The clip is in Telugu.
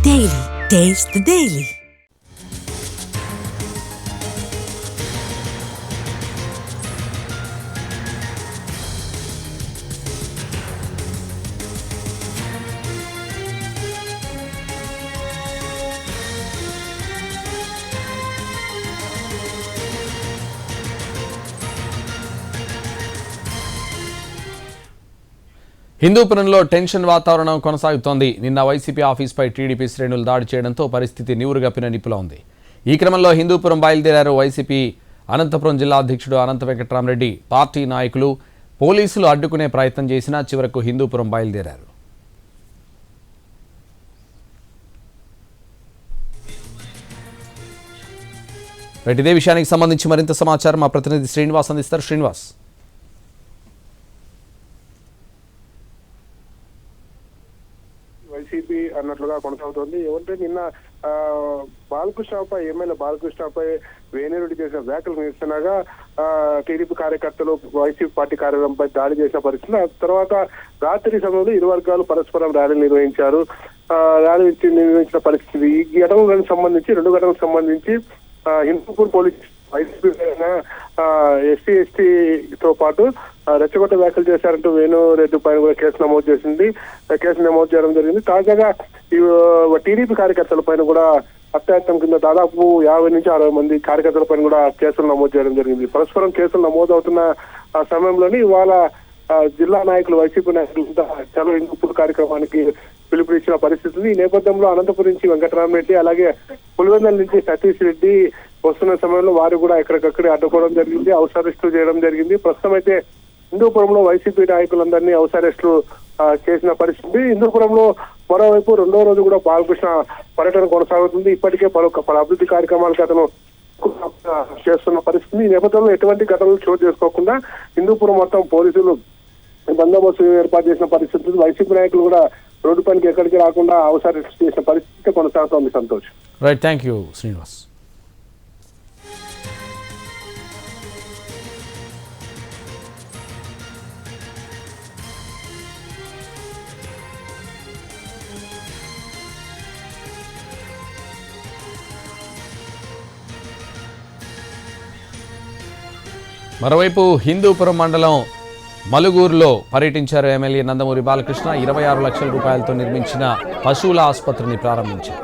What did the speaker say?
Daily. Taste the Daily. హిందూపురంలో టెన్షన్ వాతావరణం కొనసాగుతోంది. నిన్న వైసీపీ ఆఫీస్పై టీడీపీ శ్రేణులు దాడి చేయడంతో పరిస్థితి నివురుగప్పిన నిప్పులా ఉంది. ఈ క్రమంలో హిందూపురం బయలుదేరారు వైసీపీ అనంతపురం జిల్లా అధ్యక్షుడు అనంత వెంకట్రామరెడ్డి. పార్టీ నాయకులు పోలీసులు అడ్డుకునే ప్రయత్నం చేసినా చివరకు హిందూపురం బయలుదేరారు. ఇదే విషయానికి సంబంధించి మరింత సమాచారం మా ప్రతినిధి శ్రీనివాస్ అందిస్తారు. శ్రీనివాస్, వైసీపీ అన్నట్లుగా కొనసాగుతోంది. ఏమంటే నిన్న బాలకృష్ణపై ఎమ్మెల్యే బాలకృష్ణపై వేణిరెడ్డి చేసిన వ్యాఖ్యలు నిరసనగా టీడీపీ కార్యకర్తలు వైసీపీ పార్టీ కార్యాలయంపై దాడి చేసిన పరిస్థితి. ఆ తర్వాత రాత్రి సమయంలో ఇరు వర్గాలు పరస్పరం ర్యాలీ నిర్వహించారు. ర్యాలీ నిర్వహించిన పరిస్థితి. ఈ ఘటనలకు సంబంధించి రెండు ఘటనలకు సంబంధించి హిందూపూర్ పోలీస్ వైసీపీ ఎస్సీ ఎస్టీతో పాటు రెచ్చగొట్ట వ్యాఖ్యలు చేశారంటూ వేణురెడ్డి పైన కూడా కేసు నమోదు చేయడం జరిగింది. తాజాగా టీడీపీ కార్యకర్తల పైన కూడా అత్యాయత్నం కింద దాదాపు 50 నుంచి 60 మంది కార్యకర్తల పైన కూడా కేసులు నమోదు చేయడం జరిగింది. పరస్పరం కేసులు నమోదవుతున్న సమయంలోని ఇవాళ జిల్లా నాయకులు వైసీపీ నాయకులు చలో హిందూపూర్ కార్యక్రమానికి పిలుపునిచ్చిన పరిస్థితి. ఈ నేపథ్యంలో అనంతపురం నుంచి వెంకటరామరెడ్డి అలాగే పులివెందుల నుంచి సతీష్ రెడ్డి వస్తున్న సమయంలో వారు కూడా ఎక్కడికక్కడే అడ్డుకోవడం జరిగింది, హౌస్ అరెస్టులు చేయడం జరిగింది. ప్రస్తుతం అయితే హిందూపురంలో వైసీపీ నాయకులందరినీ హౌస్ అరెస్టులు చేసిన పరిస్థితి. హిందూపురంలో మరోవైపు రెండో రోజు కూడా బాలకృష్ణ పర్యటన కొనసాగుతుంది. ఇప్పటికే పలు అభివృద్ధి కార్యక్రమాలకు అతను చేస్తున్న పరిస్థితి. ఈ నేపథ్యంలో ఎటువంటి ఘటనలు చోటు చేసుకోకుండా హిందూపురం మొత్తం పోలీసులు బందోబస్తు ఏర్పాటు చేసిన పరిస్థితి. వైసీపీ నాయకులు కూడా రోడ్డు పనికి ఎక్కడికి రాకుండా హౌస్ అరెస్ట్ చేసిన పరిస్థితి కొనసాగుతోంది. Santosh. Right, thank you Srinivas. మరోవైపు హిందూపురం మండలం మలుగూరులో పర్యటించారు ఎమ్మెల్యే నందమూరి బాలకృష్ణ. 26 లక్షల రూపాయలతో నిర్మించిన పశువుల ఆసుపత్రిని ప్రారంభించారు.